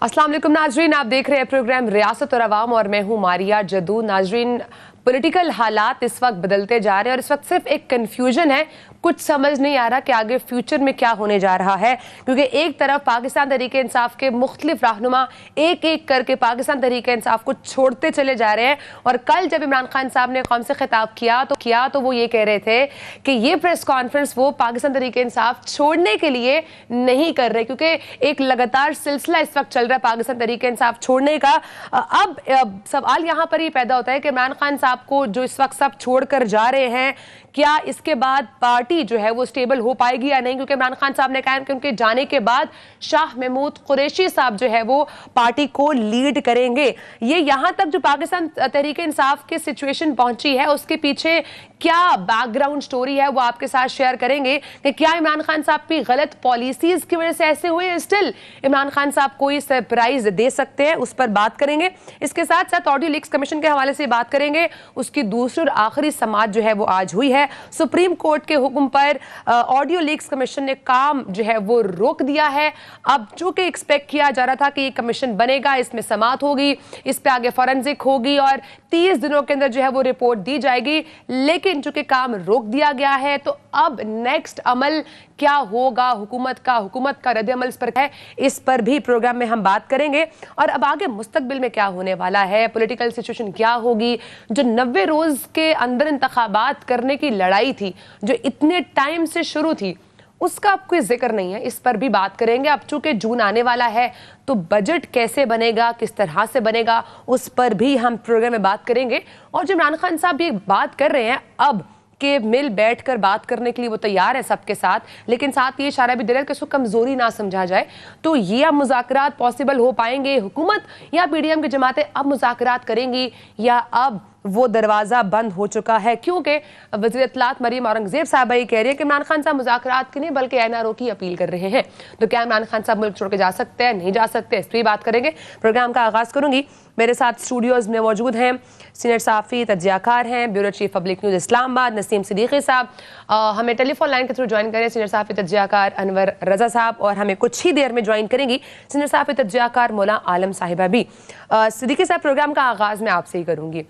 अस्सलाम वालेकुम नाजरीन, आप देख रहे हैं प्रोग्राम रियासत और अवाम और मैं हूं मारिया जदू। नाजरीन, पॉलिटिकल हालात इस वक्त बदलते जा रहे हैं और इस वक्त सिर्फ एक कंफ्यूजन है, कुछ समझ नहीं आ रहा कि आगे फ्यूचर में क्या होने जा रहा है। क्योंकि एक तरफ पाकिस्तान तहरीक इंसाफ के मुख्तलिफ रहनुमा एक एक करके पाकिस्तान तहरीक इंसाफ को छोड़ते चले जा रहे हैं और कल जब इमरान खान साहब ने कौम से खिताब किया तो वो ये कह रहे थे कि ये प्रेस कॉन्फ्रेंस वो पाकिस्तान तहरीक इंसाफ छोड़ने के लिए नहीं कर रहे, क्योंकि एक लगातार सिलसिला इस वक्त चल रहा है पाकिस्तान तहरीक इंसाफ छोड़ने का। अब सवाल यहाँ पर ये पैदा होता है कि इमरान खान साहब को जो इस वक्त सब छोड़कर जा रहे हैं, क्या इसके बाद पार्टी जो है वो स्टेबल हो पाएगी या नहीं? क्योंकि इमरान खान साहब ने कहा कि उनके जाने के बाद शाह महमूद कुरैशी साहब जो है वो पार्टी को लीड करेंगे। ये यहाँ तक जो पाकिस्तान तहरीक इंसाफ की सिचुएशन पहुंची है उसके पीछे क्या बैकग्राउंड स्टोरी है वो आपके साथ शेयर करेंगे कि क्या इमरान खान साहब की गलत पॉलिसीज की वजह से ऐसे हुए, स्टिल इमरान खान साहब कोई सरप्राइज दे सकते हैं, उस पर बात करेंगे। इसके साथ साथ ऑडियो लीक्स कमीशन के हवाले से बात करेंगे। उसकी दूसरी और आखिरी समाअत जो है वो आज हुई है। सुप्रीम कोर्ट के हुक्म पर ऑडियो लीक्स कमीशन ने काम जो है वो रोक दिया है। अब जो कि एक्सपेक्ट किया जा रहा था कि ये कमीशन बनेगा, इसमें समाअत होगी, इस पे आगे फॉरेंसिक होगी और 30 दिनों के अंदर जो है वो रिपोर्ट दी जाएगी, लेकिन चूंकि काम रोक दिया गया है तो अब नेक्स्ट अमल क्या होगा हुकूमत का रद्द-ए-अमल इस पर है, इस पर भी प्रोग्राम में हम बात करेंगे। और अब आगे मुस्तकबिल में क्या होने वाला है, पॉलिटिकल सिचुएशन क्या होगी, जो 90 रोज के अंदर इंतखाबात करने की लड़ाई थी जो इतने टाइम से शुरू थी, उसका अब कोई जिक्र नहीं है, इस पर भी बात करेंगे। अब चूंकि जून आने वाला है तो बजट कैसे बनेगा, किस तरह से बनेगा, उस पर भी हम प्रोग्राम में बात करेंगे। और जो इमरान खान साहब ये बात कर रहे हैं अब के मिल बैठकर बात करने के लिए वो तैयार है सबके साथ, लेकिन साथ ये इशारा भी दे रहे हैं कि इसको कमजोरी ना समझा जाए। तो ये अब मुज़ाकरात पॉसिबल हो पाएंगे, हुकूमत या पीडीएम की जमातें अब मुज़ाकरात करेंगी या अब वो दरवाजा बंद हो चुका है? क्योंकि वज़ीर इत्तलात मरीम औरंगज़ेब साहब ये कह रही है कि इमरान खान साहब मुज़ाकरात की नहीं बल्कि एनआरओ की अपील कर रहे हैं। तो क्या इमरान खान साहब मुल्क छोड़ के जा सकते हैं, नहीं जा सकते, इस पर बात करेंगे। प्रोग्राम का आगाज़ करूंगी। मेरे साथ स्टूडियोज़ में मौजूद हैं सीनियर सहाफ़ी तज्ज़ियाकार हैं bureau chief public news Islamabad Naseem Siddiqui साहब, हमें टेलीफोन लाइन के थ्रू ज्वाइन करें सीनियर सहाफ़ी तज्ज़ियाकार अनवर रज़ा साहब, और हमें कुछ ही देर में ज्वाइन करेंगी सीनियर सहाफ़ी तज्ज़ियाकार मौला आलम साहिबा भी। सिद्दीकी साहब, प्रोग्राम का आगाज़ मैं आपसे ही करूँगी।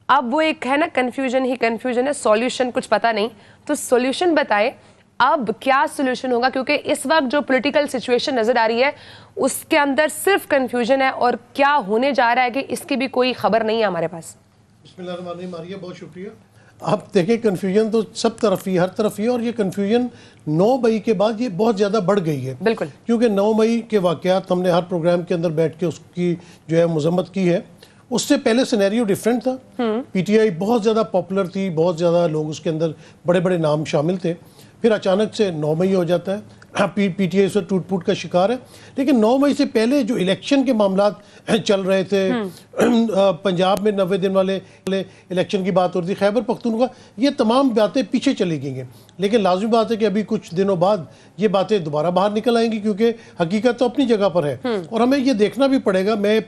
अब वो एक है ना कन्फ्यूजन है, सॉल्यूशन कुछ पता नहीं, तो सॉल्यूशन बताए अब क्या सॉल्यूशन होगा? क्योंकि इस वक्त जो पॉलिटिकल सिचुएशन नजर आ रही है उसके अंदर सिर्फ कन्फ्यूजन है और क्या होने जा रहा है कि इसकी भी कोई खबर नहीं है हमारे पास। बिस्मिल्लाहिर्रहमानिर्रहीम, मारिया बहुत शुक्रिया। आप देखें कन्फ्यूजन तो सब तरफ ही, हर तरफ ही, और ये कन्फ्यूजन 9 मई के बाद ये बहुत ज़्यादा बढ़ गई है। बिल्कुल, क्योंकि 9 मई के वाक़यात हमने हर प्रोग्राम के अंदर बैठ के उसकी जो है मजम्मत की है। उससे पहले सिनेरियो डिफरेंट था। पीटीआई बहुत ज़्यादा पॉपुलर थी, बहुत ज़्यादा लोग उसके अंदर बड़े बड़े नाम शामिल थे। फिर अचानक से 9 मई हो जाता है, पीटीआई से टूट फूट का शिकार है। लेकिन 9 मई से पहले जो इलेक्शन के मामलात चल रहे थे, पंजाब में 90 दिन वाले इलेक्शन की बात हो रही थी, खैबर पख्तूनख्वा, ये तमाम बातें पीछे चली गई हैं। लेकिन लाजमी बात है कि अभी कुछ दिनों बाद ये बातें दोबारा बाहर निकल आएंगी, क्योंकि हकीकत तो अपनी जगह पर है और हमें ये देखना भी पड़ेगा। मैं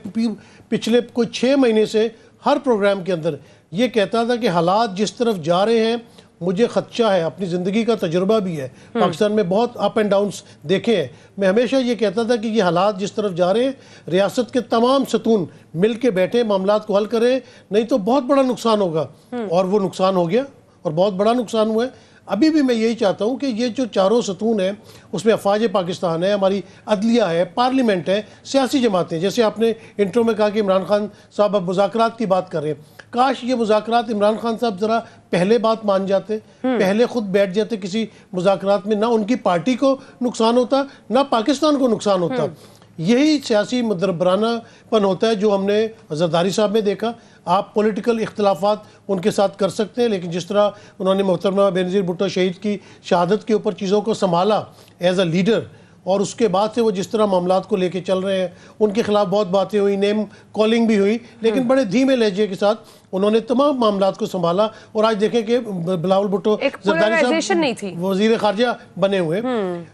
पिछले कोई 6 महीने से हर प्रोग्राम के अंदर ये कहता था कि हालात जिस तरफ जा रहे हैं मुझे खदशा है, अपनी ज़िंदगी का तजुर्बा भी है, पाकिस्तान में बहुत अप एंड डाउन्स देखे हैं। मैं हमेशा ये कहता था कि ये हालात जिस तरफ जा रहे हैं, रियासत के तमाम सतून मिल के बैठे मामलात को हल करें, नहीं तो बहुत बड़ा नुकसान होगा। और वो नुकसान हो गया और बहुत बड़ा नुकसान हुआ है। अभी भी मैं यही चाहता हूँ कि ये जो चारों सतून हैं उसमें अफवाज पाकिस्तान है, हमारी अदलिया है, पार्लियामेंट है, सियासी जमातें, जैसे आपने इंट्रो में कहा कि इमरान खान साहब अब मुज़ाकरात की बात कर रहे हैं, काश ये मुज़ाकरात इमरान खान साहब ज़रा पहले बात मान जाते, पहले खुद बैठ जाते किसी मुज़ाकरात में, ना उनकी पार्टी को नुकसान होता ना पाकिस्तान को नुकसान होता। यही सियासी मुदरबरानापन होता है जो हमने जरदारी साहब में देखा। आप पॉलिटिकल इख्तलाफात उनके साथ कर सकते हैं, लेकिन जिस तरह उन्होंने मोहतरमा बेनज़ीर भुट्टो शहीद की शहादत के ऊपर चीज़ों को संभाला एज अ लीडर, और उसके बाद से वो जिस तरह मामलात को लेके चल रहे हैं, उनके खिलाफ बहुत बातें हुई, नेम कॉलिंग भी हुई, लेकिन बड़े धीमे लहजे के साथ उन्होंने तमाम मामलात को संभाला। और आज देखें कि बिलावल भुट्टो जरदारी साहब वज़ीर ख़ारजा बने हुए।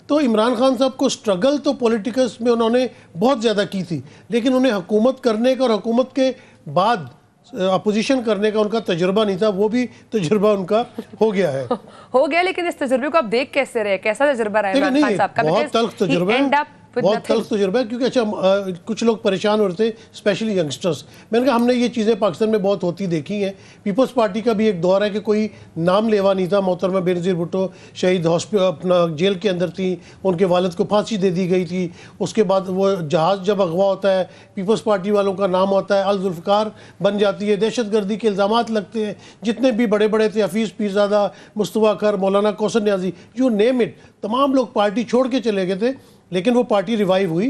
तो इमरान खान साहब को स्ट्रगल तो पॉलिटिक्स में उन्होंने बहुत ज़्यादा की थी, लेकिन उन्हें हुकूमत करने का और हुकूमत के बाद अपोजिशन करने का उनका तजुर्बा नहीं था। वो भी तजुर्बा उनका हो गया है हो गया, लेकिन इस तजुर्बे को आप देख कैसे रहे, कैसा तजुर्बा रहा है इमरान खान साहब का? बहुत तल्ख तजुर्बा है। बहुत nothing. तल्ख तजुर्बा है, क्योंकि अच्छा कुछ लोग परेशान हो रहे थे, स्पेशली यंगस्टर्स। मैंने कहा हमने ये चीज़ें पाकिस्तान में बहुत होती देखी हैं। पीपल्स पार्टी का भी एक दौर है कि कोई नाम लेवा नहीं था। मोहतरमा बेनज़ीर भुट्टो शहीद हॉस्पिटल अपना जेल के अंदर थी, उनके वालिद को फांसी दे दी गई थी। उसके बाद वो जहाज़ जब अगवा होता है, पीपल्स पार्टी वालों का नाम होता है, अल जुल्फ़िकार बन जाती है, दहशतगर्दी के इल्ज़ामात लगते हैं। जितने भी बड़े बड़े थे, हफीज़ पीरज़ादा, मुस्तफ़ा अकर, मौलाना Kausar Niazi, you name it, तमाम लोग पार्टी छोड़ के चले गए थे, लेकिन वो पार्टी रिवाइव हुई।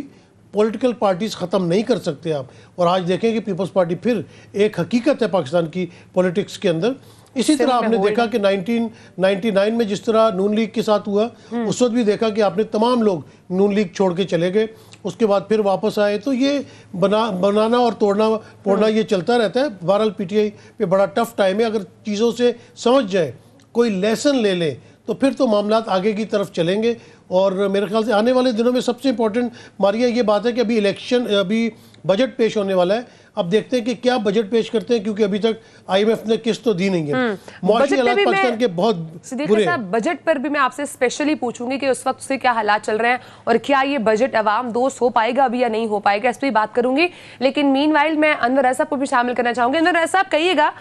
पॉलिटिकल पार्टीज ख़त्म नहीं कर सकते आप। और आज देखें कि पीपल्स पार्टी फिर एक हकीकत है पाकिस्तान की पॉलिटिक्स के अंदर। इसी तरह आपने देखा कि 1999 में जिस तरह नून लीग के साथ हुआ, उस वक्त भी देखा कि आपने तमाम लोग नून लीग छोड़ के चले गए, उसके बाद फिर वापस आए। तो ये बनाना और तोड़ना ये चलता रहता है। बहरहाल पीटीआई पे बड़ा टफ टाइम है। अगर चीज़ों से समझ जाए, कोई लेसन ले लें, तो फिर तो मामलात आगे की तरफ चलेंगे। और मेरे ख्याल से आने वाले दिनों में सबसे इंपॉर्टेंट मारिया ये बात है कि अभी बजट पेश होने वाला है। अब देखते हैं कि क्या बजट पेश करते हैं, क्योंकि अभी तक आईएमएफ ने किस्त तो दी नहीं है। मुआशी हालात पाकिस्तान के बहुत बुरे हैं। बजट पर भी मैं आपसे स्पेशली पूछूंगी कि उस वक्त से क्या हालात चल रहे हैं और क्या ये बजट अवाम दोस्त हो पाएगा अभी या नहीं हो पाएगा, इस पर भी बात करूंगी। लेकिन मीनवाइल मैं अनवर रज़ा साहब को भी शामिल करना चाहूंगी। अनवर रज़ा साहब कहिएगा,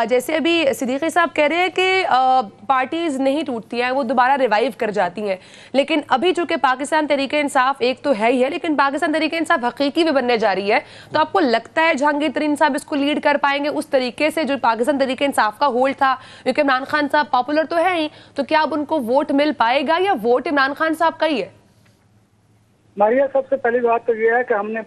जैसे अभी सिद्दीकी साहब कह रहे हैं कि पार्टीज नहीं टूटती हैं, वो दोबारा रिवाइव कर जाती हैं, लेकिन अभी चूंकि पाकिस्तान तहरीक इंसाफ एक तो है ही है, लेकिन पाकिस्तान तहरीक इंसाफ हकीकी भी बनने जा रही है, तो आपको लगता है जहांगीर तरीन साहब इसको लीड कर पाएंगे उस तरीके से जो पाकिस्तान तहरीक इंसाफ का होल्ड था? क्योंकि इमरान खान साहब पॉपुलर तो है ही, तो क्या अब उनको वोट मिल पाएगा या वोट इमरान खान साहब का ही है? मारिया, सबसे पहली बात तो यह है कि हमने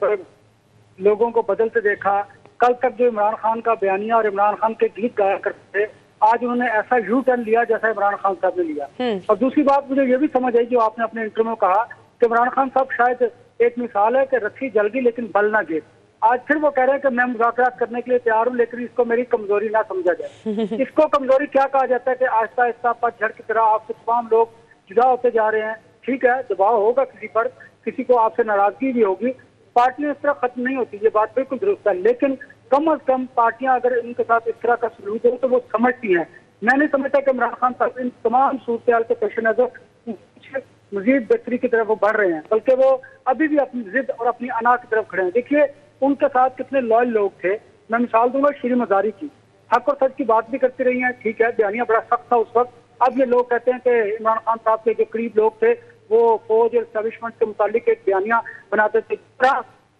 लोगों को बदलते देखा। कल तक जो इमरान खान का बयानिया और इमरान खान के गीत गाया करते थे, आज उन्होंने ऐसा यू टर्न लिया जैसा इमरान खान साहब ने लिया। और दूसरी बात मुझे ये भी समझ आई जो आपने अपने इंटरव्यू में कहा कि इमरान खान साहब शायद एक मिसाल है कि रस्सी जल गई लेकिन बल ना गिर। आज फिर वो कह रहे हैं कि मैं मुज़ाकरात करने के लिए तैयार हूँ, लेकिन इसको मेरी कमजोरी ना समझा जाए। इसको कमजोरी क्या कहा जाता है कि आहिस्ता आहिस्ता पतझड़ की तरह आपसे तमाम लोग जुदा होते जा रहे हैं। ठीक है, दबाव होगा किसी पर, किसी को आपसे नाराजगी भी होगी, पार्टियां इस तरह खत्म नहीं होती, ये बात बिल्कुल दुरुस्त है। लेकिन कम अज कम पार्टियां अगर इनके साथ इस तरह का सलूक हो तो वो समझती हैं। मैं नहीं समझता कि इमरान खान साहब इन तमाम सूरत के पेश नजर मजीद बेहतरी की तरफ वो बढ़ रहे हैं, बल्कि वो अभी भी अपनी जिद और अपनी अना की तरफ खड़े हैं। देखिए उनके साथ कितने लॉयल लोग थे। मैं मिसाल दूंगा शीरी मजारी की, हक और सच की बात भी करती रही हैं। ठीक है, बयानिया बड़ा सख्त था उस वक्त। अब ये लोग कहते हैं कि इमरान खान साहब के जो करीब लोग थे वो फौज और एस्टेब्लिशमेंट के मुतालिक एक बयानिया बनाते थे।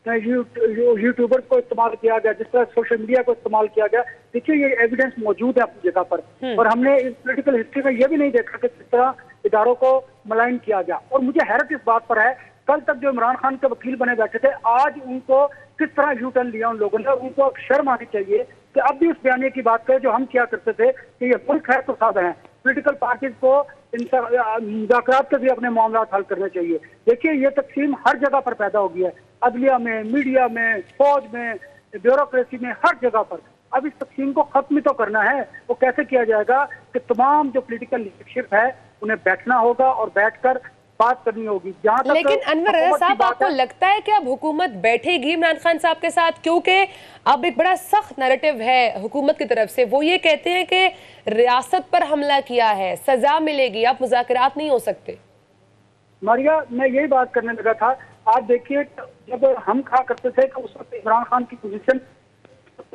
यूट्यूबर को इस्तेमाल किया गया, जिस तरह सोशल मीडिया को इस्तेमाल किया गया, देखिए ये एविडेंस मौजूद है अपनी जगह पर। और हमने इस पॉलिटिकल हिस्ट्री में ये भी नहीं देखा कि किस तरह इदारों को मलाइन किया गया। और मुझे हैरत इस बात पर है, कल तक जो इमरान खान के वकील बने बैठे थे, आज उनको किस तरह यू टर्न लिया उन लोगों ने। उनको शर्म आनी चाहिए कि अब भी उस बयानी की बात करें जो हम क्या करते थे कि ये मुल्क है तो सब है। पॉलिटिकल पार्टीज को मुज़ाकरात के भी अपने मामला हल करने चाहिए। देखिए ये तकसीम हर जगह पर पैदा हो गई है, अदलिया में, मीडिया में, फौज में, ब्यूरोक्रेसी में, हर जगह पर। अब इस तकसीम को खत्म तो करना है। वो कैसे किया जाएगा कि तमाम जो पॉलिटिकल लीडरशिप है उन्हें बैठना होगा और बैठकर बात करनी होगी। जहां तक लेकिन अनवर रज़ा साहब, आपको लगता है कि अब हुकूमत बैठेगी इमरान खान साहब के साथ? क्योंकि अब एक बड़ा सख्त नैरेटिव है हुकूमत की तरफ से, वो ये कहते हैं कि रियासत पर हमला किया है, सजा मिलेगी, आप मुज़ाकरात नहीं हो सकते। मारिया, मैं यही बात करने लगा था। आप देखिए जब हम कहा करते थे कि उस वक्त इमरान खान की पोजीशन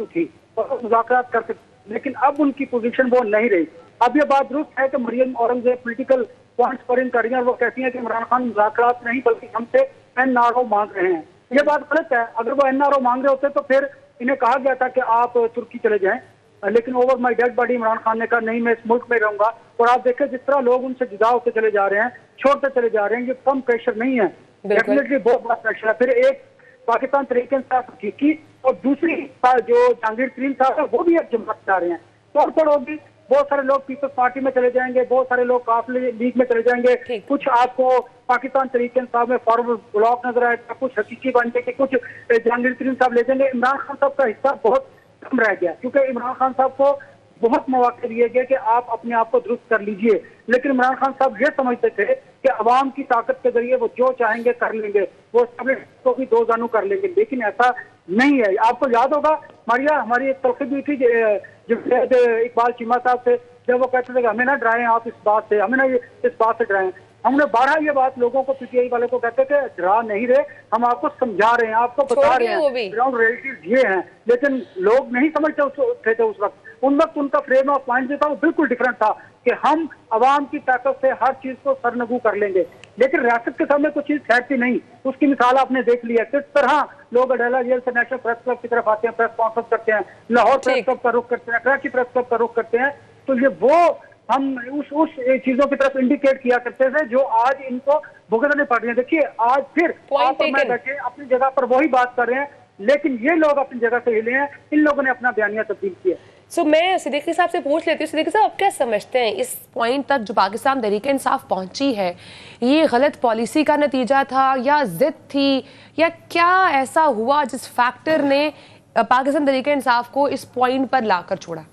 थी और मुज़ाकरात कर सकते, लेकिन अब उनकी पोजीशन वो नहीं रही। अब ये बात दुरुस्त है कि मरियम औरंगजेब पॉलिटिकल पॉइंट्स पर इन कर रही है, वो कहती है कि इमरान खान मुज़ाकरात नहीं बल्कि हमसे एनआरओ मांग रहे हैं। ये बात गलत है। अगर वो एनआरओ मांग रहे होते तो फिर इन्हें कहा गया था कि आप तुर्की चले जाएं, लेकिन over my dead body Imran Khan ने कहा नहीं, मैं इस मुल्क में रहूंगा। और आप देखें जिस तरह लोग उनसे जुदा होते चले जा रहे हैं, छोड़ते चले जा रहे हैं, ये कम प्रेशर नहीं है, डेफिनेटली बहुत बड़ा प्रेशर है। फिर एक पाकिस्तान तरीके इंसाफ हकीकी और दूसरी जो जहांगीर तरीन साहब है वो भी एक जमात जा रहे हैं, तोड़फोड़ होगी। बहुत सारे लोग पीपल्स पार्टी में चले जाएंगे, बहुत सारे लोग काफिल लीग में चले जाएंगे, कुछ आपको पाकिस्तान तरीके इंसाफ में फॉरवर्ड ब्लॉक नजर आएगा, कुछ हकीकी बन जाएंगे, कुछ जहांगीर तरीन साहब ले जाएंगे। इमरान खान साहब का हिस्सा बहुत कम रह गया, क्योंकि इमरान खान साहब को बहुत मौके दिए गए कि आप अपने आप को दुरुस्त कर लीजिए, लेकिन इमरान खान साहब ये समझते थे कि अवाम की ताकत के जरिए वो जो चाहेंगे कर लेंगे, वो को भी दो जानू कर लेंगे, लेकिन ऐसा नहीं है। आपको याद होगा मारिया, हमारी एक तलखी भी थी इकबाल चीमा साहब से, जब वो कहते थे कि हमें ना डराएं आप इस बात से, हमें ना इस बात से डराएं। हमने 12 ये बात लोगों को, पीटीआई वालों को कहते कि डरा नहीं रहे, हम आपको समझा रहे हैं, आपको बता छोड़ रहे दिए वो भी। हैं ग्राउंड रियलिटीज ये हैं। लेकिन लोग नहीं समझते थे उस वक्त। उन वक्त उनका फ्रेम ऑफ माइंड जो था वो बिल्कुल डिफरेंट था कि हम अवाम की ताकत से हर चीज को सरनगू कर लेंगे। लेकिन रियासत के सामने कोई चीज ठहरती नहीं। उसकी मिसाल आपने देख ली है किस तरह लोग अडेला जेल से नेशनल प्रेस क्लब की तरफ आते हैं, प्रेस कॉन्फ्रेंस करते हैं, लाहौर प्रेस क्लब का रुख करते हैं, कराची प्रेस क्लब का रुख करते हैं। तो ये वो हम उस चीजों की तरफ इंडिकेट किया करते थे जो आज इनको भुगतने पड़ रही है। देखिए आज फिर Point आप और मैं taken. बैठे अपनी जगह पर वही बात कर रहे हैं, लेकिन ये लोग अपनी जगह से हिले हैं, इन लोगों ने अपना बयानिया तब्दील किया। सो मैं सिद्दीकी साहब से पूछ लेती हूँ, सिद्दीकी साहब आप क्या समझते हैं इस पॉइंट तक जो पाकिस्तान तहरीक इंसाफ पहुंची है, ये गलत पॉलिसी का नतीजा था या जिद थी, या क्या ऐसा हुआ जिस फैक्टर ने पाकिस्तान तहरीक इंसाफ को इस पॉइंट पर लाकर छोड़ा?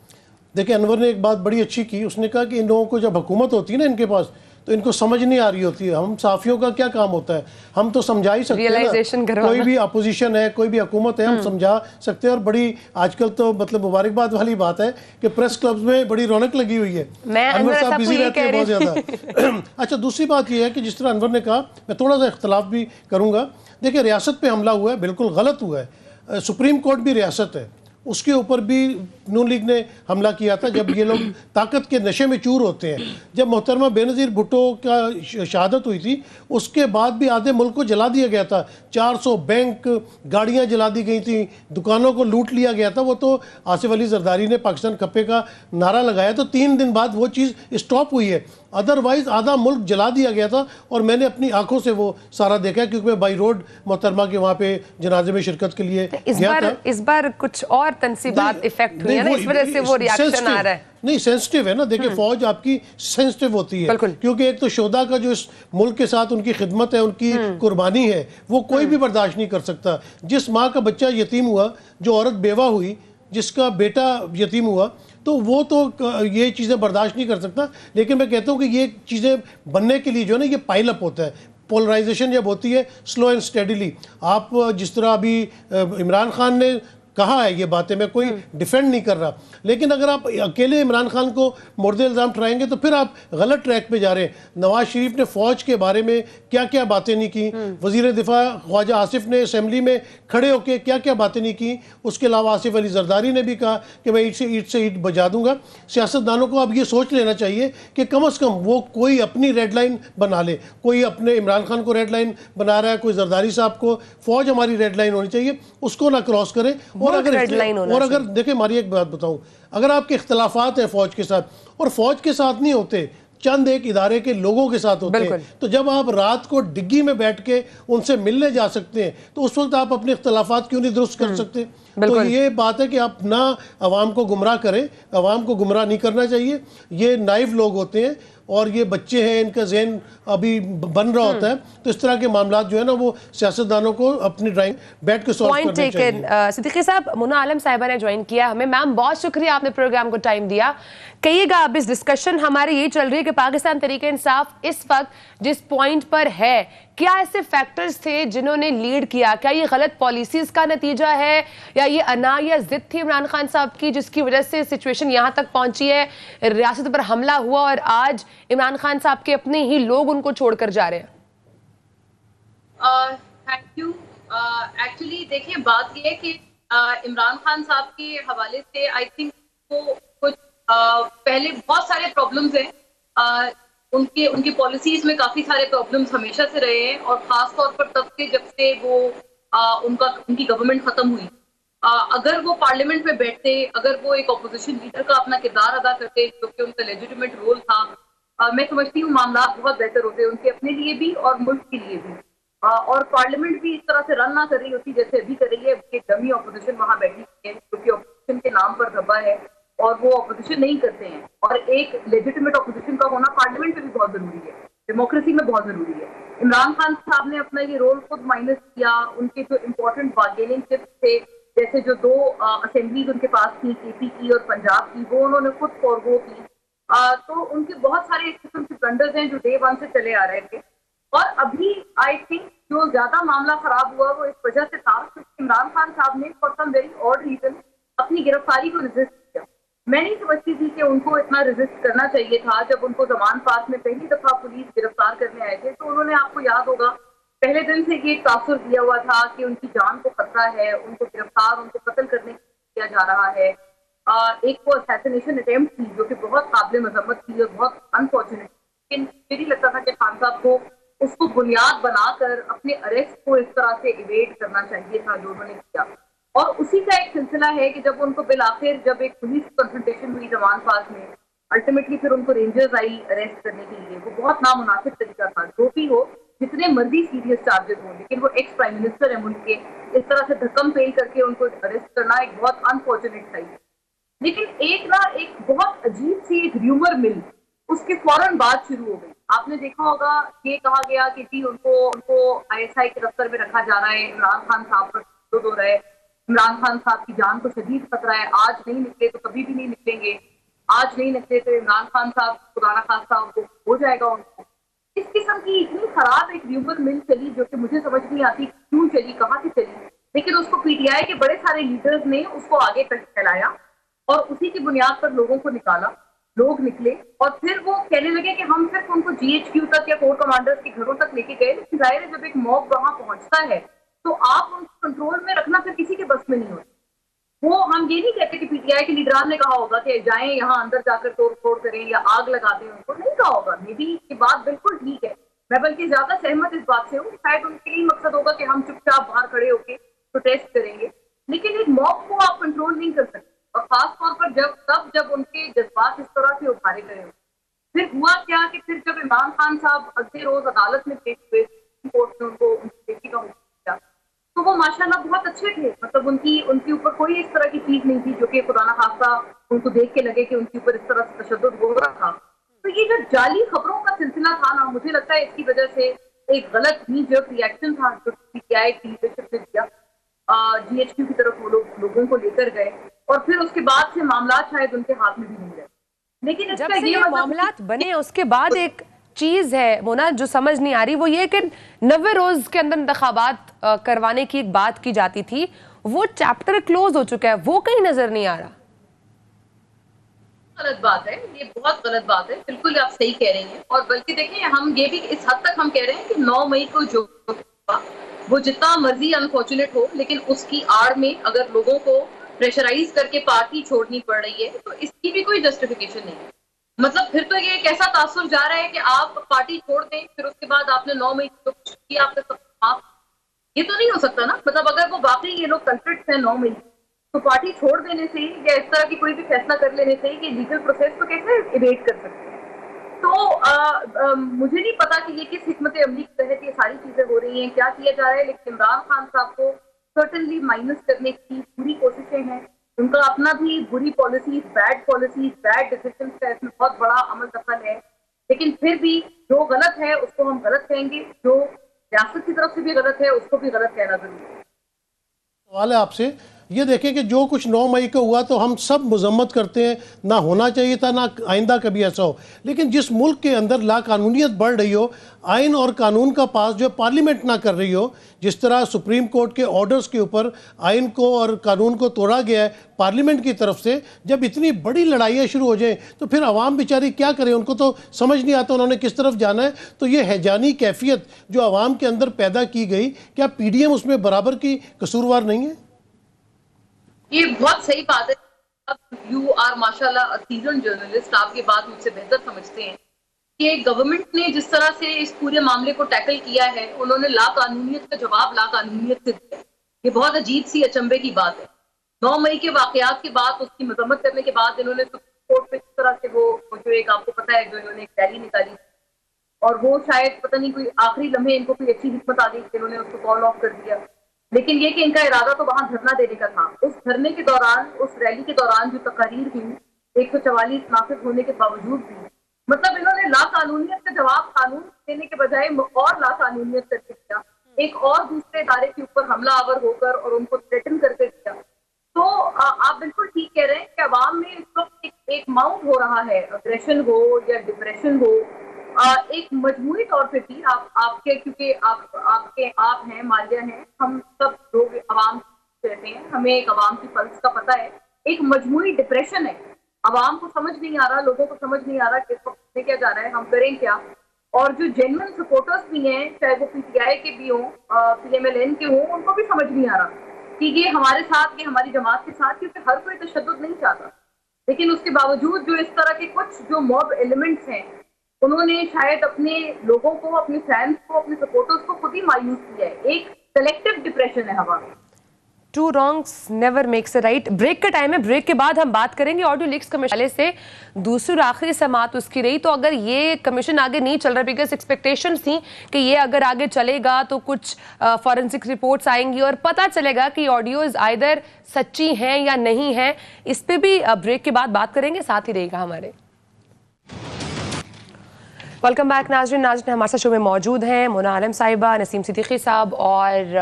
देखिए, अनवर ने एक बात बड़ी अच्छी की, उसने कहा कि इन लोगों को जब हुकूमत होती है ना इनके पास, तो इनको समझ नहीं आ रही होती है। हम साफियों का क्या काम होता है, हम तो समझा ही सकते हैं Realization ना। करवाना। कोई भी अपोजिशन है, कोई भी हुकूमत है, हम समझा सकते हैं। और बड़ी आजकल तो मतलब मुबारकबाद वाली बात है कि प्रेस क्लब्स में बड़ी रौनक लगी हुई है। मैं अनवर अनवर साहब साहब बिजी को ये रहते हैं कह बहुत ज़्यादा। अच्छा, दूसरी बात यह है कि जिस तरह अनवर ने कहा, मैं थोड़ा सा इख्तलाफ भी करूँगा। देखिए, रियासत पे हमला हुआ है, बिल्कुल गलत हुआ है। सुप्रीम कोर्ट भी रियासत है, उसके ऊपर भी नून लीग ने हमला किया था जब ये लोग ताकत के नशे में चूर होते हैं। जब मोहतरमा बेनज़ीर भुट्टो का शहादत हुई थी, उसके बाद भी आधे मुल्क को जला दिया गया था। 400 बैंक, गाड़ियां जला दी गई थी, दुकानों को लूट लिया गया था। वो तो आसिफ अली जरदारी ने पाकिस्तान खप्पे का नारा लगाया, तो 3 दिन बाद वो चीज़ स्टॉप हुई है। अदरवाइज़ आधा मुल्क जला दिया गया था, और मैंने अपनी आंखों से वो सारा देखा, क्योंकि मैं बाई रोड मोहतरमा के वहाँ पे जनाजे में शिरकत के लिए गया था। इस बार कुछ और तनसीबात इफेक्ट हुई है ना, इस वजह से वो रिएक्शन आ रहा है। नहीं, सेंसिटिव है ना। देखिए, फौज आपकी सेंसिटिव होती है, क्योंकि एक तो शोधा का जो इस मुल्क के साथ उनकी खिदमत है, उनकी कुर्बानी है, वो कोई भी बर्दाश्त नहीं कर सकता। जिस माँ का बच्चा यतीम हुआ, जो औरत बेवा हुई, जिसका बेटा यतीम हुआ, तो वो तो ये चीज़ें बर्दाश्त नहीं कर सकता। लेकिन मैं कहता हूँ कि ये चीज़ें बनने के लिए जो है ना, ये पाइल अप होता है। पोलराइजेशन जब होती है स्लो एंड स्टेडीली, आप जिस तरह अभी इमरान खान ने कहा है ये बातें, मैं कोई डिफेंड नहीं कर रहा, लेकिन अगर आप अकेले इमरान खान को मुर्दे इल्ज़ाम ठहराएंगे तो फिर आप गलत ट्रैक पे जा रहे हैं। नवाज शरीफ ने फ़ौज के बारे में क्या क्या बातें नहीं की, वज़ीर दिफा ख्वाजा आसिफ ने असम्बली में खड़े होकर क्या क्या बातें नहीं की। उसके अलावा आसिफ अली जरदारी ने भी कहा कि मैं ईट से ईट बजा दूंगा। सियासतदानों को अब ये सोच लेना चाहिए कि कम से कम वो कोई अपनी रेड लाइन बना ले। कोई अपने इमरान खान को रेड लाइन बना रहा है, कोई जरदारी साहब को, फ़ौज हमारी रेड लाइन होनी चाहिए, उसको ना क्रॉस करें। और अगर देखिए, हमारी एक बात बताऊं, अगर आपके इख्तलाफात हैं फौज के साथ, और फौज के साथ नहीं होते, चंद एक इदारे के लोगों के साथ होते हैं, तो जब आप रात को डिग्गी में बैठ के उनसे मिलने जा सकते हैं, तो उस वक्त आप अपने इख्तलाफात क्यों नहीं दुरुस्त कर सकते? तो ये बात है कि आप ना अवाम को गुमराह करें, अवाम को गुमराह नहीं करना चाहिए। ये नाइव लोग होते हैं और ये बच्चे हैं, इनका जहन अभी बन रहा होता है, तो इस तरह के मामला जो है ना, वो सियासतदानों को अपनी ड्राइंग बैठ के सॉल्व करने चाहिए। सिद्दीकी साहब, मुन्ना आलम साहिबा ने ज्वाइन किया हमें। मैम, बहुत शुक्रिया, आपने प्रोग्राम को टाइम दिया। कहिएगा, अब इस डिस्कशन हमारी यही चल रही है कि पाकिस्तान तहरीक इंसाफ इस वक्त जिस पॉइंट पर है, क्या ऐसे फैक्टर्स थे जिन्होंने लीड किया? क्या ये गलत पॉलिसीज का नतीजा है, या ये अना या जिद थी इमरान खान साहब की जिसकी वजह से सिचुएशन यहाँ तक पहुंची है, रियासत पर हमला हुआ और आज इमरान खान साहब के अपने ही लोग उनको छोड़कर जा रहे हैं? Thank you. एक्चुअली देखिए, बात यह है कि इमरान खान साहब के हवाले से आई थिंक वो कुछ पहले बहुत सारे प्रॉब्लम्स हैं। उनकी पॉलिसीज में काफी सारे प्रॉब्लम्स हमेशा से रहे हैं, और खास तौर पर तब से जब से वो उनकी गवर्नमेंट खत्म हुई। अगर वो पार्लियामेंट में बैठते, अगर वो एक ऑपोजिशन लीडर का अपना किरदार अदा करते, जो कि उनका लेजिटिमेट रोल था, मैं समझती हूँ मामला बहुत बेहतर होते, उनके अपने लिए भी और मुल्क के लिए भी। और पार्लियामेंट भी इस तरह से रन ना कर रही होती जैसे अभी कर रही है। एक डमी ऑपोजिशन वहां बैठी है, क्योंकि ऑपोजिशन के नाम पर दबा है और वो ऑपोजिशन नहीं करते हैं। और एक लेजिटिमेट ऑपोजिशन का होना पार्लियामेंट में भी बहुत जरूरी है, डेमोक्रेसी में बहुत जरूरी है। इमरान खान साहब ने अपना ये रोल खुद माइनस किया। उनके जो इम्पोर्टेंट बार्गेनिंग चिप्स थे, जैसे जो 2 असेंबलीज उनके पास थी, केपी की और पंजाब की, वो उन्होंने खुद फॉरगो की। तो उनके बहुत सारे किस्म के ब्लंडर्स हैं जो डे 1 से चले आ रहे थे। और अभी आई थिंक जो ज्यादा मामला खराब हुआ वो इस वजह से था क्योंकि इमरान खान साहब ने for some very odd reason अपनी गिरफ्तारी को रेजिस्ट किया। मैं नहीं समझती थी कि उनको इतना रेजिस्ट करना चाहिए था। जब उनको जमान पास में पहली दफा पुलिस गिरफ्तार करने आए थे, तो उन्होंने, आपको याद होगा, पहले दिन से ये तासुर दिया हुआ था कि उनकी जान को खतरा है, उनको गिरफ्तार, उनको कत्ल करने किया जा रहा है। एक वो असैसिनेशन अटेम्प्ट थी जो कि बहुत काबिल मजम्मत थी और बहुत अनफॉर्चुनेट, लेकिन मुझे लगता था कि खान साहब को उसको बुनियाद बनाकर अपने अरेस्ट को इस तरह से इवेट करना चाहिए था जो उन्होंने किया। और उसी का एक सिलसिला है कि जब उनको बिल आखिर, जब एक पुलिस कन्फ्रंटेशन हुई जमान पास में, अल्टीमेटली फिर उनको रेंजर्स आई अरेस्ट करने के लिए। वो बहुत नामुनासिब तरीका था। जो भी हो, जितने मर्जी सीरियस चार्जेस हों, लेकिन वो एक्स प्राइम मिनिस्टर है मुल्क के, इस तरह से धक्कम पेल करके उनको अरेस्ट करना एक बहुत अनफॉर्चुनेट था। लेकिन एक बहुत अजीब सी एक र्यूमर मिल, उसके फौरन बाद शुरू हो गई। आपने देखा होगा, ये कहा गया कि जी उनको आईएसआई के दफ्तर में रखा जा रहा है, इमरान खान साहब पर विरोध हो रहा है, इमरान खान साहब की जान को शदीद खतरा है, आज नहीं निकले तो कभी भी नहीं निकलेंगे, आज नहीं निकले तो इमरान खान साहब, खुदा ना खास्ता, उनको हो जाएगा उनको। इस किस्म की इतनी खराब एक र्यूमर मिल चली जो कि मुझे समझ नहीं आती क्यों चली, कहाँ से चली, लेकिन उसको पीटीआई के बड़े सारे लीडर्स ने उसको आगे तक फैलाया और उसी की बुनियाद पर लोगों को निकाला। लोग निकले और फिर वो कहने लगे कि हम सिर्फ उनको जीएचक्यू तक या कोर कमांडर्स के घरों तक लेके गए, लेकिन जाहिर है जब एक मॉब वहां पहुंचता है तो आप उनको कंट्रोल में रखना फिर किसी के बस में नहीं होता। वो, हम ये नहीं कहते कि पीटीआई के लीडरान ने कहा होगा कि जाएं यहाँ अंदर जाकर तोड़ फोड़ करें या आग लगा दें, उनको नहीं कहा होगा। मे बी ये बात बिल्कुल ठीक है, मैं बल्कि ज्यादा सहमत इस बात से हूँ। शायद उनके यही मकसद होगा कि हम चुपचाप बाहर खड़े होकर प्रोटेस्ट करेंगे, लेकिन एक मॉब को आप कंट्रोल नहीं कर सकते, और खास तौर पर जब उनके जज्बात इस तरह से उभारे गए। फिर हुआ क्या कि फिर जब इमरान खान साहब अगले रोज अदालत में पेश हुए, कोर्ट ने उनको उनकी बेटी का हुक्म दिया, तो वो माशाल्लाह बहुत अच्छे थे। मतलब उनके ऊपर कोई इस तरह की चीज नहीं थी जो कि खुदा ना खास्ता उनको देख के लगे कि उनके ऊपर इस तरह से तशद्दुद हो रहा था। तो ये जो जाली खबरों का सिलसिला था ना, मुझे लगता है इसकी वजह से एक गलत जो रिएक्शन था जो पीटीआई की लीडरशिप ने दिया, जीएचक्यू की तरफ वो लोगों को लेकर गए, और फिर उसके बाद से मामला शायद उनके हाथ में भी नहीं रहे। लेकिन जब से ये मामलात बने उसके बाद एक चीज है मोना जो समझ नहीं आ रही, वो ये कि 90 रोज के अंदर इंतखाबात करवाने की एक बात की जाती थी, वो चैप्टर क्लोज हो चुका है, वो कहीं नजर नहीं आ रहा। गलत बात है, ये बहुत गलत बात है, बिल्कुल आप सही कह रही हैं। और बल्कि देखिए, हम ये भी इस हद तक हम कह रहे हैं कि 9 मई को जो वो जितना मर्जी अनफॉर्चुनेट हो, लेकिन उसकी आड़ में अगर लोगों को प्रेशराइज करके पार्टी छोड़नी पड़ रही है तो इसकी भी कोई जस्टिफिकेशन नहीं है। मतलब फिर तो ये एक ऐसा तासुर जा रहा है कि आप पार्टी छोड़ दें, फिर उसके बाद आपने 9 मई को कुछ किया, आपने सब माफ, ये तो नहीं हो सकता ना। मतलब अगर वो वाकई ये लोग कल्प्रिट्स हैं 9 मई, तो पार्टी छोड़ देने से या इस तरह की कोई भी फैसला कर लेने से ये लीगल प्रोसेस को कैसे इवेट कर सकते हैं। तो मुझे नहीं पता कि ये किस हिकमत अमली के तहत ये सारी चीजें हो रही हैं, क्या किया जा रहा है, लेकिन इमरान खान साहब को सर्टनली माइनस करने की पूरी कोशिशें हैं। उनका अपना भी बुरी पॉलिसीज, बैड डिसीजन का इसमें बहुत बड़ा अमल दखल है, लेकिन फिर भी जो गलत है उसको हम गलत कहेंगे, जो रियासत की तरफ से भी गलत है उसको भी गलत कहना जरूरी है। सवाल है आपसे, ये देखें कि जो कुछ 9 मई को हुआ तो हम सब मजम्मत करते हैं, ना होना चाहिए था, ना आइंदा कभी ऐसा हो, लेकिन जिस मुल्क के अंदर लाकानूनियत बढ़ रही हो, आइन और कानून का पास जो पार्लियामेंट ना कर रही हो, जिस तरह सुप्रीम कोर्ट के ऑर्डर्स के ऊपर आइन को और कानून को तोड़ा गया है पार्लियामेंट की तरफ से, जब इतनी बड़ी लड़ाइयाँ शुरू हो जाएं तो फिर आवाम बेचारी क्या करे, उनको तो समझ नहीं आता उन्होंने किस तरफ जाना है। तो ये हैजानी कैफियत जो आवाम के अंदर पैदा की गई, क्या पीडीएम उसमें बराबर की कसूरवार नहीं है? ये बहुत सही बात है। अब यू आर माशाल्लाह सीजन जर्नलिस्ट, आप ये बात मुझसे बेहतर समझते हैं कि गवर्नमेंट ने जिस तरह से इस पूरे मामले को टैकल किया है, उन्होंने लाकानूनियत का जवाब लाकानूनियत से दिया। ये बहुत अजीब सी अचंभे की बात है। 9 मई के वाकयात के बाद, उसकी मजम्मत करने के बाद इन्होंने सुप्रीम कोर्ट पे इस तरह से वो जो एक, आपको पता है, जो इन्होंने एक रैली निकाली, और वो शायद पता नहीं कोई आखिरी लम्हे इनको कोई अच्छी हिकमत आ गई, इन्होंने उसको कॉल ऑफ कर दिया। लेकिन ये कि इनका इरादा तो वहां धरना देने का था। उस धरने के दौरान, उस रैली के दौरान जो तकारीर हुई, 144 नाफिज होने के बावजूद भी, मतलब इन्होंने लाकानूनियत का जवाब कानून देने के बजाय और लाकानूनियत करके दिया, एक और दूसरे इदारे के ऊपर हमला आवर होकर और उनको थ्रेटन करके दिया। तो आप बिल्कुल ठीक कह रहे हैं कि अवाम में इस वक्त एक माउंट हो रहा है, अग्रेशन हो या डिप्रेशन हो, एक मजमूरी तौर पे भी आपके, क्योंकि आप हैं, मालिया हैं, हम सब लोग अवाम रहते हैं, हमें एक अवाम की पल्स का पता है, एक मजमूरी डिप्रेशन है आवाम को समझ नहीं आ रहा, लोगों को समझ नहीं आ रहा कि इस वक्त होने क्या जा रहा है, हम करें क्या। और जो जेन्युइन सपोर्टर्स भी हैं, चाहे वो पीटीआई के भी हों, पीएमएलएन के हों, उनको भी समझ नहीं आ रहा कि ये हमारे साथ, ये हमारी जमात के साथ, क्योंकि हर कोई तशद्दुद नहीं चाहता। लेकिन उसके बावजूद जो इस तरह के कुछ जो मॉब एलिमेंट्स हैं, उन्होंने शायद अपने लोगों को, अपने फैंस को, अपने सपोर्टर्स को खुद ही मायूस किया है। एक कलेक्टिव डिप्रेशन है हवा में। Two wrongs never makes a right. Break का टाइम है, ब्रेक के बाद हम बात करेंगे ऑडियो लीक्स कमीशन से। दूसरी और आखिरी समाअत उसकी रही, तो अगर ये कमीशन आगे नहीं चल रहा, बिकॉज एक्सपेक्टेशंस थी कि ये अगर आगे चलेगा तो कुछ फॉरेंसिक रिपोर्ट्स आएंगी और पता चलेगा कि ऑडियोज आइदर सच्ची हैं या नहीं हैं। इस पे भी ब्रेक के बाद बात करेंगे, साथ ही रहेगा हमारे। वेलकम बैक नाज़रीन हमारे साथ शो में मौजूद हैं मोना आलम साहिबा, नसीम सिद्दीकी साहब और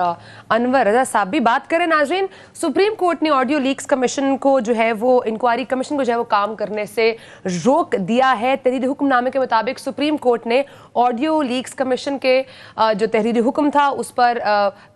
अनवर रजा साहब भी। बात करें नाज़रीन, सुप्रीम कोर्ट ने ऑडियो लीक्स कमीशन को जो है वो इंक्वायरी कमीशन को जो है वो काम करने से रोक दिया है। तहरीरी हुक्मनामे के मुताबिक सुप्रीम कोर्ट ने ऑडियो लीक्स कमीशन के जो तहरीरी हुक्म था उस पर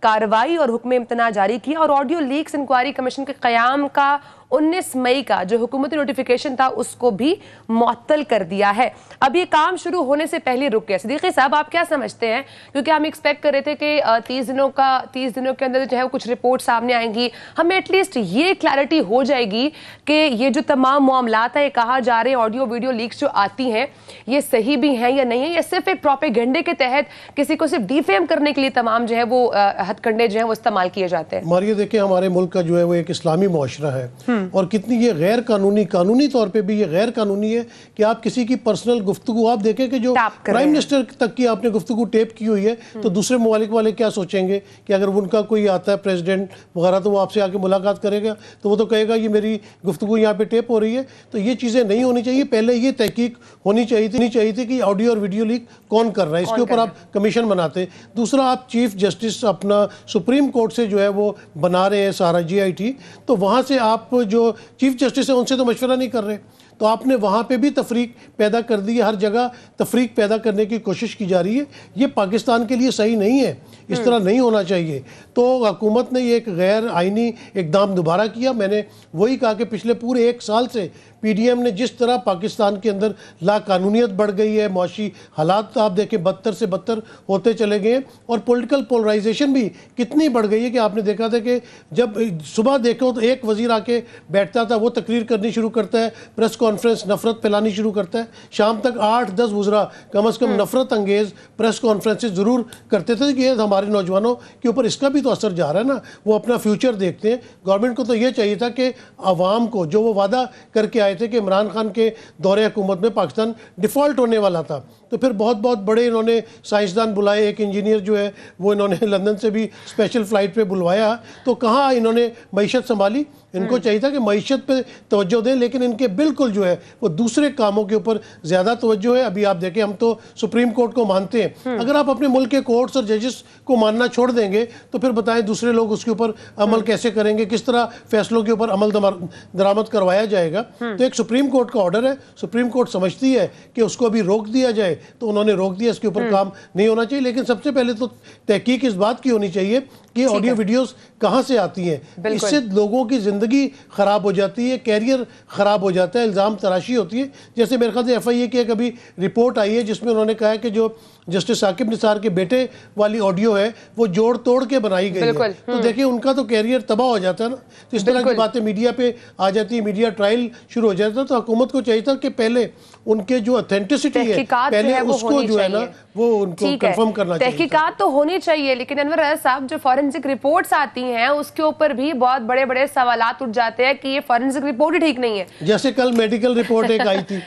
कार्रवाई और हुक्म इम्तना जारी किया और ऑडियो लीक्स इंक्वायरी कमीशन के क़याम का 19 मई का जो हुकूमती नोटिफिकेशन था उसको भी मुअत्तल कर दिया है। अब ये काम शुरू होने से पहले रुक गया। सिद्दीकी साहब, आप क्या समझते हैं, क्योंकि हम एक्सपेक्ट कर रहे थे कि 30 दिनों के अंदर जो है वो कुछ रिपोर्ट सामने आएंगी, हमें एटलीस्ट ये क्लैरिटी हो जाएगी कि ये जो तमाम मामलात है, कहा जा रहे हैं ऑडियो वीडियो लीक्स जो आती हैं ये सही भी हैं या नहीं है, या सिर्फ एक प्रोपेगेंडे के तहत किसी को सिर्फ डिफेम करने के लिए तमाम जो है वो हथकंडे जो है वो इस्तेमाल किए जाते हैं। मारिया, देखिए हमारे मुल्क का जो है वो एक इस्लामी मुआशरा है और कितनी ये गैर कानूनी तौर पे भी ये गैर कानूनी है कि आप किसी की पर्सनल गुफ्तगू, आप देखें कि जो प्राइम मिनिस्टर तक की आपने गुफ्तगू टेप की हुई है, तो दूसरे ममालिक वाले क्या सोचेंगे कि अगर उनका कोई आता है प्रेसिडेंट वगैरह तो वो आपसे आके मुलाकात करेगा तो वो तो कहेगा ये मेरी गुफ्तगू यहाँ पे टेप हो रही है। तो ये चीज़ें नहीं होनी चाहिए। पहले ये तहकीक होनी चाहिए थी कि ऑडियो और वीडियो लीक कौन कर रहा है, इसके ऊपर आप कमीशन बनाते। दूसरा, आप चीफ जस्टिस अपना सुप्रीम कोर्ट से जो है वो बना रहे हैं सारा GIT, तो वहाँ से आप जो चीफ जस्टिस है उनसे तो मशवरा नहीं कर रहे, तो आपने वहाँ पे भी तफरीक पैदा कर दी है। हर जगह तफरीक पैदा करने की कोशिश की जा रही है। ये पाकिस्तान के लिए सही नहीं है, इस तरह नहीं होना चाहिए। तो हुकूमत ने ये एक गैर आइनी इकदाम दोबारा किया। मैंने वही कहा कि पिछले पूरे 1 साल से PDM ने जिस तरह पाकिस्तान के अंदर लाकानूनियत बढ़ गई है, मौशी हालात आप देखें बदतर से बदतर होते चले गए हैं और पॉलिटिकल पोलराइजेशन भी कितनी बढ़ गई है कि आपने देखा था कि जब सुबह देखो तो एक वजीर आके बैठता था, वो तकरीर करनी शुरू करता है, प्रेस कॉन्फ्रेंस नफरत फैलानी शुरू करता है, शाम तक 8-10 वज़रा कम से कम नफरत अंगेज़ प्रेस कॉन्फ्रेंसेस ज़रूर करते थे कि हमारे नौजवानों के ऊपर इसका भी तो असर जा रहा है ना, वो अपना फ्यूचर देखते हैं। गवर्नमेंट को तो ये चाहिए था कि आवाम को जो वो वादा करके आए थे कि इमरान खान के दौरे हुकूमत में पाकिस्तान डिफ़ॉल्ट होने वाला था, तो फिर बहुत बड़े इन्होंने साइंसदान बुलाए, एक इंजीनियर जो है वो इन्होंने लंदन से भी स्पेशल फ़्लाइट पे बुलवाया, तो कहाँ इन्होंने मईशत संभाली। इनको चाहिए था कि मईशत पे तवज्जो दें, लेकिन इनके बिल्कुल जो है वो दूसरे कामों के ऊपर ज़्यादा तवज्जो है। अभी आप देखें, हम तो सुप्रीम कोर्ट को मानते हैं, अगर आप अपने मुल्क के कोर्ट्स और जजेस को मानना छोड़ देंगे तो फिर बताएं दूसरे लोग उसके ऊपर अमल कैसे करेंगे, किस तरह फैसलों के ऊपर अमल दरामद करवाया जाएगा। तो एक सुप्रीम कोर्ट का ऑर्डर है, सुप्रीम कोर्ट समझती है कि उसको अभी रोक दिया जाए, तो उन्होंने रोक दिया, इसके ऊपर काम नहीं होना चाहिए। लेकिन सबसे पहले तो तहकीक इस बात की होनी चाहिए कि ऑडियो वीडियोस कहाँ से आती हैं। इससे लोगों की ज़िंदगी ख़राब हो जाती है, कैरियर ख़राब हो जाता है, इल्ज़ाम तराशी होती है। जैसे मेरे ख्याल से FIA की एक अभी रिपोर्ट आई है जिसमें उन्होंने कहा है कि जो जस्टिस साकिब निसार के बेटे वाली ऑडियो है वो जोड़ तोड़ के बनाई गई है। तो देखिए उनका तो कैरियर तबाह हो जाता है ना। तो इस तरह की बातें मीडिया पे आ जाती है, मीडिया ट्रायल शुरू हो जाता है। तो हुकूमत को चाहिए था कि पहले उनके जो ऑथेंटिसिटी है पहले उसको जो है ना वो उनको कंफर्म करना चाहिए। तहकीकात तो होनी चाहिए, लेकिन अनवर रजा साहब जो फॉरेंसिक रिपोर्ट्स आती हैं उसके ऊपर भी बहुत बड़े बड़े सवालात उठ जाते हैं कि ये फॉरेंसिक रिपोर्ट ही ठीक नहीं है। जैसे कल मेडिकल रिपोर्ट एक आई थी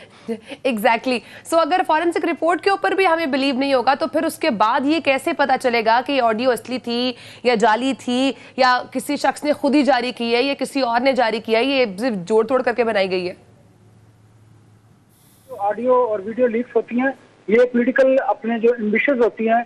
एग्जैक्टली सो अगर फॉरेंसिक रिपोर्ट के ऊपर भी हमें बिलीव नहीं होगा तो फिर उसके बाद ये कैसे पता चलेगा कि ऑडियो असली थी या जाली थी, या किसी शख्स ने खुद ही जारी की है या किसी और ने जारी किया है, ये सिर्फ जोड़ तोड़ करके बनाई गई है। ऑडियो और वीडियो लीक्स होती हैं, ये पॉलिटिकल अपने जो एम्बिशंस होती हैं,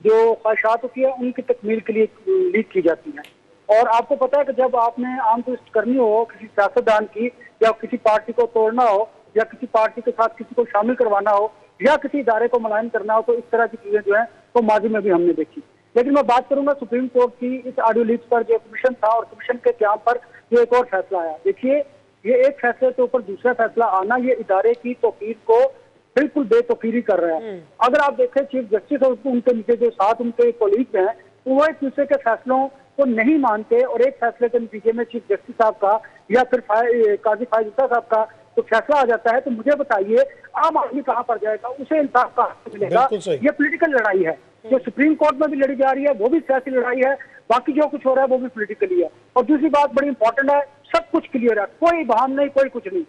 जो ख्वाहिशात होती है, उनकी तकमील के लिए लीक की जाती हैं। और आपको पता है कि जब आपने आम ट्विस्ट करनी हो किसी सियासतदान की, या किसी पार्टी को तोड़ना हो, या किसी पार्टी के साथ किसी को शामिल करवाना हो, या किसी इदारे को मुलायम करना हो, तो इस तरह की चीजें जो है वो माजी में भी हमने देखी। लेकिन मैं बात करूंगा सुप्रीम कोर्ट की इस ऑडियो लीक्स पर जो कमीशन था और कमीशन के क्याम पर जो एक और फैसला आया। देखिए ये एक फैसले के ऊपर दूसरा फैसला आना, ये इदारे की तौकीर को बिल्कुल बेतौकीरी कर रहा है। अगर आप देखें चीफ जस्टिस और उनके नीचे जो साथ उनके कोलीग हैं, वो एक दूसरे के फैसलों को नहीं मानते और एक फैसले के नतीजे में चीफ जस्टिस साहब का या फिर काजी फायजुल्लाह साहब का तो फैसला आ जाता है, तो मुझे बताइए आम आदमी कहाँ पर जाएगा, उसे इंसाफ कहाँ मिलेगा? ये पॉलिटिकल लड़ाई है जो सुप्रीम कोर्ट में भी लड़ी जा रही है, वो भी सियासी लड़ाई है, बाकी जो कुछ हो रहा है वो भी पॉलिटिकली है। और दूसरी बात बड़ी इंपॉर्टेंट है, सब कुछ क्लियर है, कोई बहाम नहीं, कोई कुछ नहीं।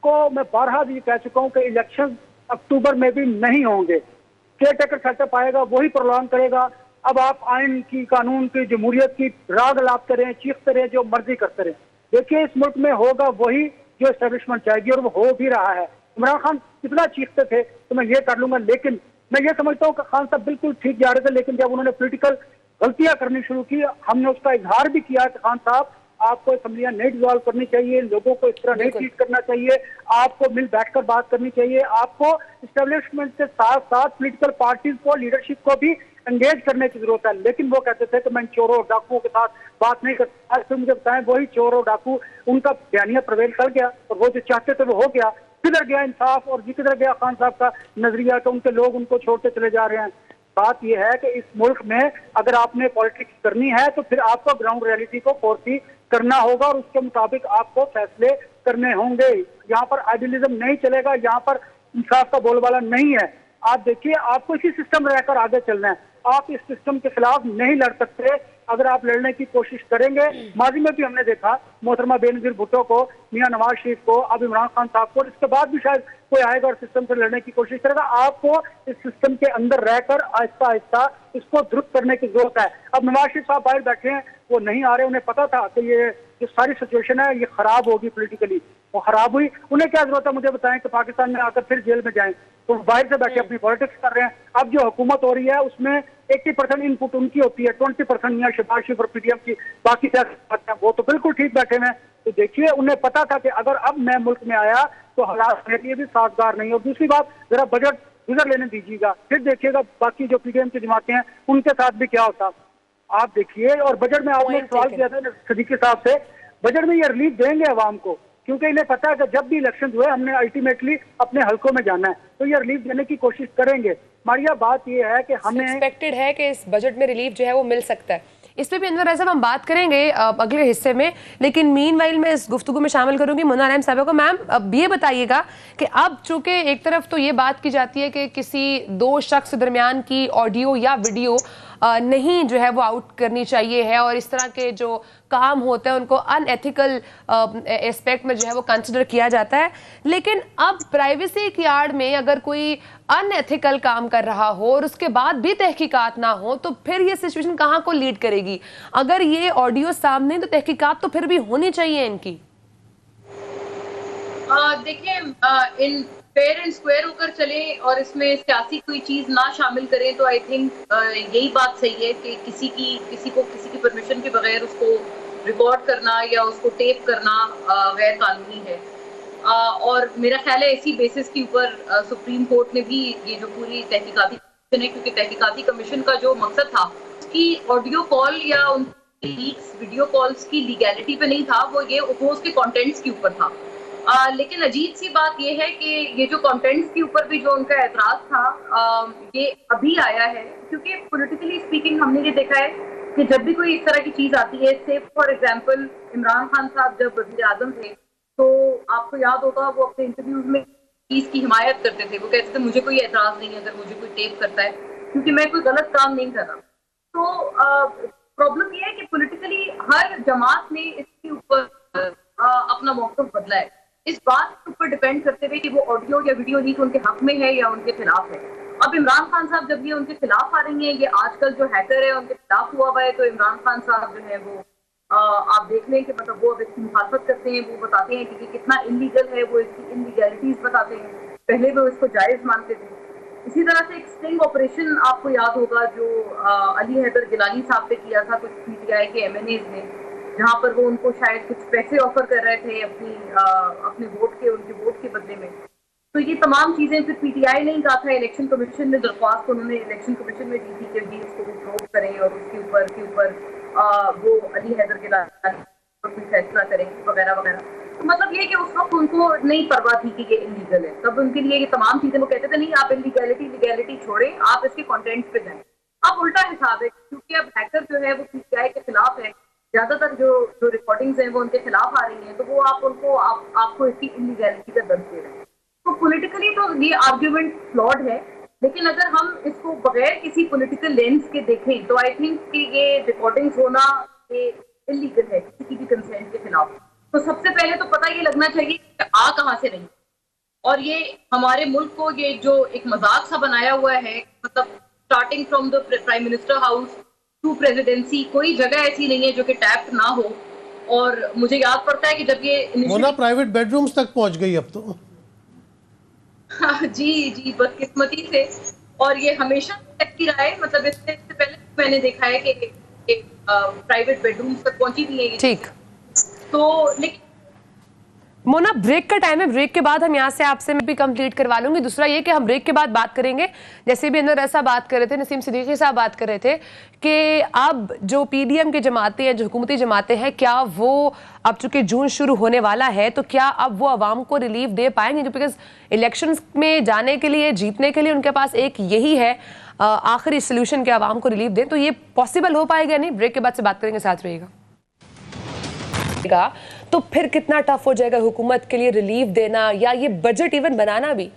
को मैं बारहा भी कह चुका हूँ कि इलेक्शन अक्टूबर में भी नहीं होंगे, केयर टेकर सेटअप आएगा वही प्रोलॉन्ग करेगा। अब आप आइन की, कानून की, जमहूरियत की राग अलापते रहे, चीखते रहे, जो मर्जी करते रहे, देखिए इस मुल्क में होगा वही जो एस्टेब्लिशमेंट चाहेगी और वो हो भी रहा है। इमरान खान कितना चीखते थे तो मैं ये कर लूंगा, लेकिन मैं ये समझता हूँ कि खान साहब बिल्कुल ठीक जा रहे थे, लेकिन जब उन्होंने पॉलिटिकल गलतियां करनी शुरू की, हमने उसका इजहार भी किया कि खान साहब आपको असेंबलियां नहीं डिसॉल्व करनी चाहिए, लोगों को इस तरह नहीं ट्रीट करना चाहिए, आपको मिल बैठकर बात करनी चाहिए, आपको एस्टेब्लिशमेंट के साथ साथ पॉलिटिकल पार्टीज को, लीडरशिप को भी एंगेज करने की जरूरत है। लेकिन वो कहते थे कि मैं चोरों और डाकुओं के साथ बात नहीं करता। आज फिर मुझे बताएं, वही चोर और डाकू, उनका बयानिया प्रवेल कर गया और वो जो चाहते थे वो हो गया। किधर गया इंसाफ और किधर गया खान साहब का नजरिया कि उनके लोग उनको छोड़ते चले जा रहे हैं? बात यह है कि इस मुल्क में अगर आपने पॉलिटिक्स करनी है तो फिर आपको ग्राउंड रियलिटी को फोर्सी करना होगा और उसके मुताबिक आपको फैसले करने होंगे। यहाँ पर आइडियलिज्म नहीं चलेगा, यहाँ पर इंसाफ का बोलबाला नहीं है। आप देखिए, आपको इसी सिस्टम में रहकर आगे चलना है, आप इस सिस्टम के खिलाफ नहीं लड़ सकते। अगर आप लड़ने की कोशिश करेंगे, माजी में भी हमने देखा मोहतरमा बेनजीर भुट्टो को, मियां नवाज शरीफ को, अब इमरान खान साहब को, इसके बाद भी शायद कोई आएगा और सिस्टम से लड़ने की कोशिश करेगा। आपको इस सिस्टम के अंदर रहकर आहिस्ता आहिस्ता इसको दुरुस्त करने की जरूरत है। अब नवाज शरीफ साहब बाहर बैठे हैं, वो नहीं आ रहे, उन्हें पता था कि ये जो सारी सिचुएशन है ये खराब होगी पॉलिटिकली, वो खराब हुई। उन्हें क्या जरूरत है मुझे बताएं कि पाकिस्तान में आकर फिर जेल में जाएं? तो बाहर से बैठे अपनी पॉलिटिक्स कर रहे हैं। अब जो हुकूमत हो रही है उसमें 80% इनपुट उनकी होती है, 20% यहाँ शहबाज शरीफ और पीडीएम की बाकी सियासत, वो तो बिल्कुल ठीक बैठे हैं। तो देखिए, उन्हें पता था कि अगर अब मैं मुल्क में आया तो हालात मेरे लिए भी साजगार नहीं। और दूसरी बात, जरा बजट गुजर लेने दीजिएगा, फिर देखिएगा बाकी जो पीडीएम की जमातें हैं उनके साथ भी क्या होता। आप देखिए, और बजट में आपने सवाल किया था सदीकी साहब से, बजट में ये रिलीफ देंगे अवाम को, क्योंकि इन्हें पता है कि जब भी इलेक्शन हुए हमने अल्टीमेटली अपने हलकों में जाना है, तो ये रिलीफ देने की कोशिश करेंगे। मारिया, बात ये है कि हमें एक्सपेक्टेड है कि इस बजट में रिलीफ जो है वो मिल सकता है। इस पे भी अनवर रज़ा हम बात करेंगे अगले हिस्से में, लेकिन मीनवाइल मैं इस गुफ्तगू में शामिल करूंगी मुन्ना रहम साहब को। मैम, अब ये बताइएगा कि अब चूंकि एक तरफ तो ये बात की जाती है कि किसी दो शख्स दरमियान की ऑडियो या वीडियो नहीं जो है वो आउट करनी चाहिए है, और इस तरह के जो काम होते हैं उनको अनएथिकल एस्पेक्ट में जो है वो कंसिडर किया जाता है। लेकिन अब प्राइवेसी की आड़ में अगर कोई अनएथिकल काम कर रहा हो और उसके बाद भी तहकीकात ना हो, तो फिर ये सिचुएशन कहाँ को लीड करेगी? अगर ये ऑडियो सामने, तो तहकीकात तो फिर भी होनी चाहिए इनकी। देखिए, इन फेयर एंड स्क्वायर होकर चले और इसमें सियासी कोई चीज ना शामिल करें, तो आई थिंक यही बात सही है कि किसी की परमिशन के बगैर उसको रिकॉर्ड करना या उसको टेप करना गैर कानूनी है। और मेरा ख्याल है इसी बेसिस के ऊपर सुप्रीम कोर्ट ने भी ये जो पूरी तहकीकाती कमीशन है, क्योंकि तहकीकाती कमीशन का जो मकसद था कि ऑडियो कॉल या उनकी लीक्स वीडियो कॉल्स की लीगैलिटी पे नहीं था, वो उसके कंटेंट्स के ऊपर था। लेकिन अजीब सी बात ये है कि ये जो कंटेंट्स के ऊपर भी जो उनका एतराज था, ये अभी आया है, क्योंकि पॉलिटिकली स्पीकिंग हमने ये देखा है कि जब भी कोई इस तरह की चीज आती है, से फॉर एग्जांपल इमरान खान साहब जब वज़ीर आज़म थे, तो आपको याद होगा वो अपने इंटरव्यूज में चीज की हिमायत करते थे। वो कहते थे मुझे कोई एतराज नहीं अगर मुझे कोई टेप करता है, क्योंकि मैं कोई गलत काम नहीं कर रहा। तो प्रॉब्लम ये है कि पॉलिटिकली हर जमात ने इसके ऊपर अपना मौक़िफ़ बदला है, इस बात के ऊपर डिपेंड करते हुए कि वो ऑडियो या वीडियो लीक उनके हक में है या उनके खिलाफ है। अब इमरान खान साहब जब ये उनके खिलाफ आ रही हैं, ये आजकल जो हैकर है उनके खिलाफ हुआ हुआ है, तो इमरान खान साहब जो है वो आप देख लें कि मतलब वो अब इसकी मुखालफत करते हैं, वो बताते हैं कि ये कितना इलीगल है, वो इसकी इनलीगैलिटीज बताते हैं। पहले वो इसको जायज मानते थे। इसी तरह से एक स्टिंग ऑपरेशन आपको याद होगा जो अली हैदर गिलानी साहब पे किया था कुछ पीटीआई के एमएनएज ने, जहाँ पर वो उनको शायद कुछ पैसे ऑफर कर रहे थे अपने उनके वोट के बदले में। तो ये तमाम चीजें फिर पीटीआई ने कहा था, इलेक्शन कमीशन ने दरख्वास्त उन्होंने इलेक्शन कमीशन में दी थी कि जी इसको प्रूव करें और उसके ऊपर वो अली हैदर गिलानी पर कोई फैसला करें वगैरह वगैरह। मतलब ये कि उस वक्त उनको नहीं परवाह थी कि ये इलीगल है, तब उनके लिए ये तमाम चीजें वो कहते थे नहीं आप लीगैलिटी छोड़ें, आप इसके कंटेंट्स पे जाएं। अब उल्टा हिसाब है, क्योंकि अब हैकर जो है वो पीटीआई के खिलाफ है, ज्यादातर जो रिकॉर्डिंग्स हैं वो उनके खिलाफ आ रही हैं, तो वो आपको इसकी इलीगैलिटी का दर्ज दे रहे हैं। तो पॉलिटिकली तो ये आर्ग्यूमेंट फ्लॉड है, लेकिन अगर हम इसको बगैर किसी पॉलिटिकल लेंस के देखें तो आई थिंक कि ये रिकॉर्डिंग्स होना ये इलीगल है किसी की भी कंसेंट के खिलाफ। तो सबसे पहले तो पता ये लगना चाहिए कि आ कहाँ से रही, और ये हमारे मुल्क को ये जो एक मजाक सा बनाया हुआ है, मतलब starting from the prime minister house to presidency, कोई जगह ऐसी नहीं है जो कि टैप ना हो। और मुझे याद पड़ता है कि जब ये मोना प्राइवेट बेडरूम्स तक पहुंच गई अब तो। जी बदकिस्मती से, और ये हमेशा की रहा है, मतलब इससे पहले मैंने देखा है कि एक प्राइवेट बेडरूम तक पहुंची थी ये। ठीक, तो लेकिन मोना ब्रेक का टाइम है, ब्रेक के बाद हम यहाँ से आपसे मैं भी कंप्लीट करवा लूंगी। दूसरा ये कि हम ब्रेक के बाद बात करेंगे, जैसे भी अनवर रसा बात कर रहे थे, नसीम सिद्दीकी साहब बात कर रहे थे कि अब जो पीडीएम की जमातें हैं, जो हुकूमती जमातें हैं, क्या वो अब चूंकि जून शुरू होने वाला है तो क्या अब वो आवाम को रिलीफ दे पाएंगे? बिकॉज इलेक्शंस में जाने के लिए, जीतने के लिए उनके पास एक यही है आखिरी सोल्यूशन कि आवाम को रिलीफ दें। तो ये पॉसिबल हो पाएगा नहीं? ब्रेक के बाद से बात करेंगे, साथ रहिएगा। तो फिर कितना टफ हो जाएगा हुकूमत के लिए रिलीफ देना या ये बजट इवन बनाना भी?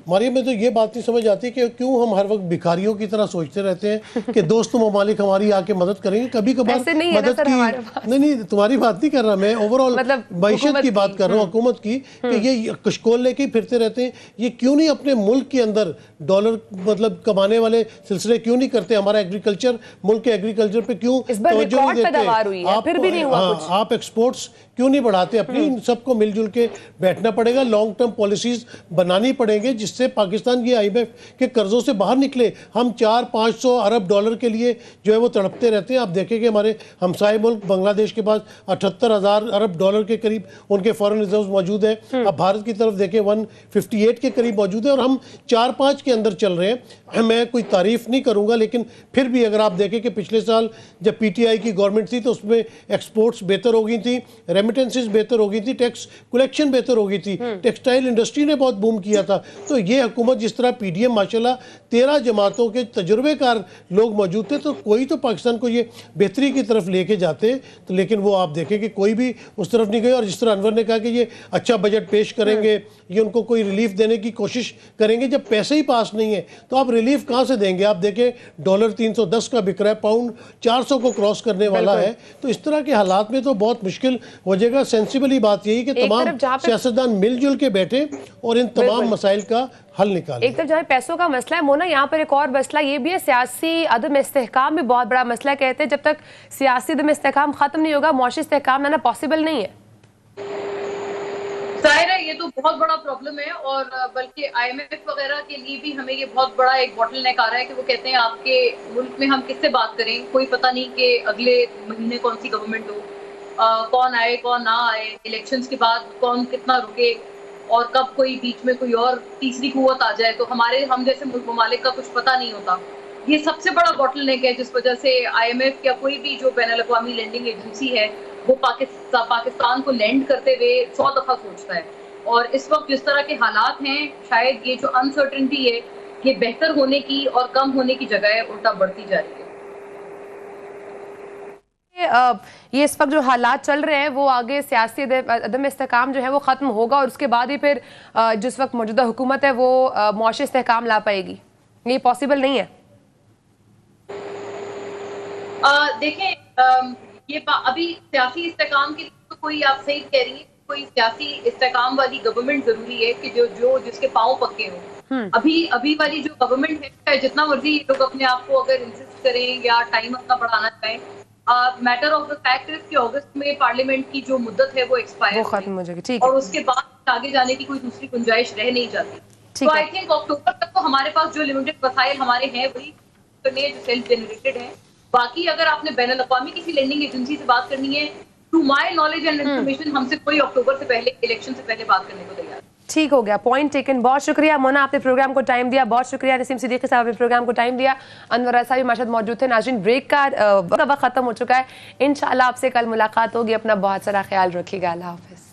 मारिया, में तो ये बात नहीं समझ आती कि क्यों हम हर वक्त भिखारियों की तरह सोचते रहते हैं कि दोस्त ममालिक हमारी आके मदद करेंगे। कभी कभार मदद की नहीं तुम्हारी बात नहीं कर रहा मैं, ओवरऑल मतलब मैशत की बात कर रहा हूँ, हुकूमत की, कि ये कशकोल लेके फिरते रहते हैं। ये क्यों नहीं अपने मुल्क के अंदर डॉलर मतलब कमाने वाले सिलसिले क्यों नहीं करते? हमारा एग्रीकल्चर, मुल्क के एग्रीकल्चर पे क्यों तवज्जो नहीं देते? आप एक्सपोर्ट्स क्यों नहीं बढ़ाते अपनी? इन सबको मिलजुल के बैठना पड़ेगा, लॉन्ग टर्म पॉलिसीज बनानी पड़ेंगे जिससे पाकिस्तान ये आईएमएफ के कर्जों से बाहर निकले। हम 400-500 अरब डॉलर के लिए जो है वो तड़पते रहते हैं। आप देखें कि हमारे हमसाए मुल्क बांग्लादेश के पास 78,000 अरब डॉलर के करीब उनके फॉरेन रिजर्व मौजूद है। अब भारत की तरफ देखें 158 के करीब मौजूद है और हम 4-5 के अंदर चल रहे हैं। मैं कोई तारीफ नहीं करूंगा, लेकिन फिर भी अगर आप देखें कि पिछले साल जब पीटीआई की गवर्नमेंट थी तो उसमें एक्सपोर्ट्स बेहतर हो गई थी, रेमिटेंसेस बेहतर हो गई थी, टैक्स कलेक्शन बेहतर हो गई थी, टेक्सटाइल इंडस्ट्री ने बहुत बूम किया था। तो ये हुकूमत जिस तरह पीडीएम माशाल्लाह 13 जमातों के तजुर्बेकार लोग मौजूद थे, तो कोई तो पाकिस्तान को ये बेहतरी की तरफ लेके जाते। तो लेकिन वो आप देखें कि कोई भी उस तरफ नहीं गए। और जिस तरह अनवर ने कहा कि ये अच्छा बजट पेश करेंगे, ये उनको कोई रिलीफ देने की कोशिश करेंगे, जब पैसे ही पास नहीं है तो आप रिलीफ कहाँ से देंगे? आप देखें डॉलर 310 का बिक रहा है, पाउंड 400 को क्रॉस करने वाला है। तो इस तरह के हालात में तो बहुत मुश्किल हो जाएगा। सेंसिबली बात यही कि तमाम सियासतदान मिलजुल के बैठे और इन तमाम मसाइल का हल निकाले। एक तरफ जहाँ पैसों का मसला है मोना, यहाँ पर एक और मसला ये भी है, सियासी अदम इस्तेहकाम भी बहुत बड़ा मसला है। कहते हैं जब तक सियासी अदम इस्तेहकाम खत्म नहीं होगा मौशी इस्तेहकाम लाना पॉसिबल नहीं है। जाहिर है ये तो बहुत बड़ा प्रॉब्लम है, और बल्कि आईएमएफ वगैरह के लिए भी हमें ये बहुत बड़ा एक बॉटलनेक आ रहा है कि वो कहते हैं आपके मुल्क में हम किससे बात करें, कोई पता नहीं कि अगले महीने कौन सी गवर्नमेंट हो, कौन आए कौन ना आए, इलेक्शंस के बाद कौन कितना रुके, और कब कोई बीच में कोई और तीसरी कुव्वत आ जाए तो हम जैसे मुल्क ममालिक का कुछ पता नहीं होता। ये सबसे बड़ा बॉटलनेक है जिस वजह से आईएमएफ या कोई भी जो बैनुल अक़वामी लेंडिंग एजेंसी है वो पाकिस्तान को लेंड करते हुए 100 दफा सोचता है। और इस वक्त जिस तरह के हालात हैं, शायद ये जो अनसर्टेनिटी है ये बेहतर होने की और कम होने की जगह उल्टा बढ़ती जा रही है। ये इस वक्त जो हालात चल रहे हैं वो आगे सियासी अदम इस्तेहकाम जो है वो ख़त्म होगा और उसके बाद ही फिर जिस वक्त मौजूदा हुकूमत है वो मौशी इस्तेहकाम ला पाएगी। ये पॉसिबल नहीं है। देखें ये अभी सियासी इस्तेहकाम की तो कोई, आप सही कह रही है, कोई सियासी इस्तेहकाम वाली गवर्नमेंट जरूरी है कि जो जिसके पांव पक्के हों। अभी वाली जो गवर्नमेंट है, जितना मर्जी लोग अपने आप को अगर इंसिस्ट करें या टाइम अपना बढ़ाना चाहें, matter of the fact is कि अगस्त में पार्लियामेंट की जो मुद्दत है वो एक्सपायर खत्म हो जाएगी, ठीक, और उसके बाद आगे जाने की कोई दूसरी गुंजाइश रह नहीं जाती। तो आई थिंक अक्टूबर तक तो हमारे पास जो लिमिटेड वसाइल हमारे हैं वही जो सेल्फ जनरेटेड है। बाकी अगर आपने बैनुल अक़वामी किसी लेंडिंग एजेंसी से बात करनी है, to my knowledge and information हमसे कोई अक्टूबर से पहले, इलेक्शन से पहले बात करने को तैयार। ठीक हो गया, पॉइंट टेकन। बहुत शुक्रिया मोना, आपने प्रोग्राम को टाइम दिया। बहुत शुक्रिया नसीम सिद्दीकी साहब, आपने प्रोग्राम को टाइम दिया। अनवर रसा भी माशाल्लाह मौजूद थे। नाज़रीन, ब्रेक का वक्त खत्म हो चुका है। इंशाल्लाह आपसे कल मुलाकात होगी। अपना बहुत सारा ख्याल रखिएगा। अल्लाह हाफ़िज़।